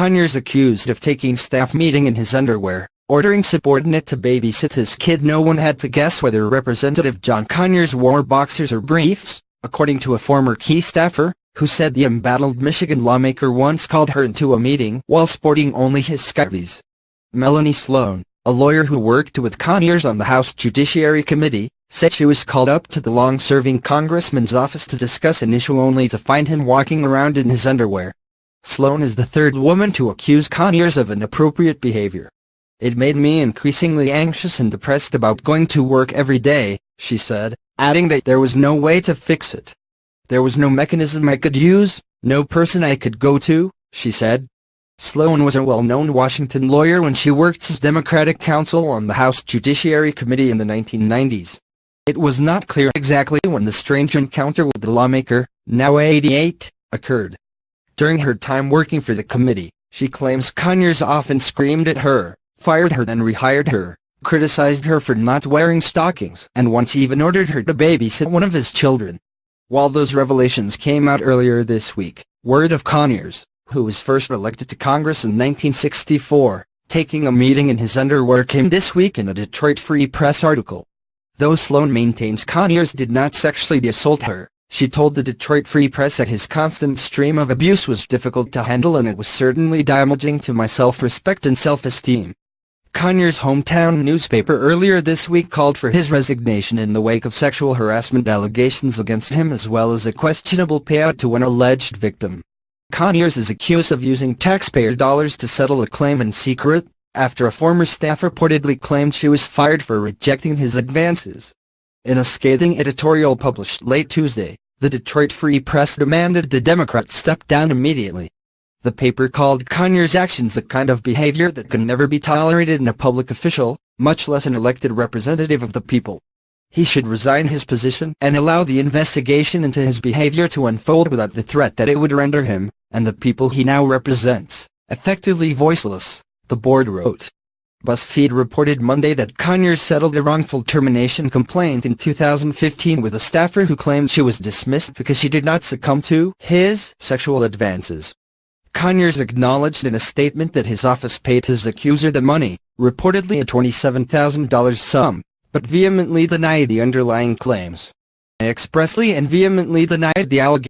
Conyers accused of taking staff meeting in his underwear, ordering subordinate to babysit his kid. No one had to guess whether Representative John Conyers wore boxers or briefs, according to a former key staffer, who said the embattled Michigan lawmaker once called her into a meeting while sporting only his skivis. Melanie Sloan, a lawyer who worked with Conyers on the House Judiciary Committee, said she was called up to the long-serving congressman's office to discuss an issue only to find him walking around in his underwear. Sloan is the third woman to accuse Conyers of inappropriate behavior. "It made me increasingly anxious and depressed about going to work every day," she said, adding that there was no way to fix it. "There was no mechanism I could use, no person I could go to," she said. Sloan was a well-known Washington lawyer when she worked as Democratic counsel on the House Judiciary Committee in the 1990s. It was not clear exactly when the strange encounter with the lawmaker, now 88, occurred. During her time working for the committee, she claims Conyers often screamed at her, fired her, then rehired her, criticized her for not wearing stockings, and once even ordered her to babysit one of his children. While those revelations came out earlier this week, word of Conyers, who was first elected to Congress in 1964, taking a meeting in his underwear came this week in a Detroit Free Press article. Though Sloan maintains Conyers did not sexually assault her, she told the Detroit Free Press that his constant stream of abuse was difficult to handle and it was certainly damaging to my self-respect and self-esteem. Conyers' hometown newspaper earlier this week called for his resignation in the wake of sexual harassment allegations against him as well as a questionable payout to an alleged victim. Conyers is accused of using taxpayer dollars to settle a claim in secret, after a former staff reportedly claimed she was fired for rejecting his advances. In a scathing editorial published late Tuesday, the Detroit Free Press demanded the Democrat step down immediately. The paper called Conyers' actions the kind of behavior that can never be tolerated in a public official, much less an elected representative of the people. He should resign his position and allow the investigation into his behavior to unfold without the threat that it would render him, and the people he now represents, effectively voiceless, the board wrote. BuzzFeed reported Monday that Conyers settled a wrongful termination complaint in 2015 with a staffer who claimed she was dismissed because she did not succumb to his sexual advances. Conyers acknowledged in a statement that his office paid his accuser the money, reportedly a $27,000 sum, but vehemently denied the underlying claims. "I expressly and vehemently denied the allegations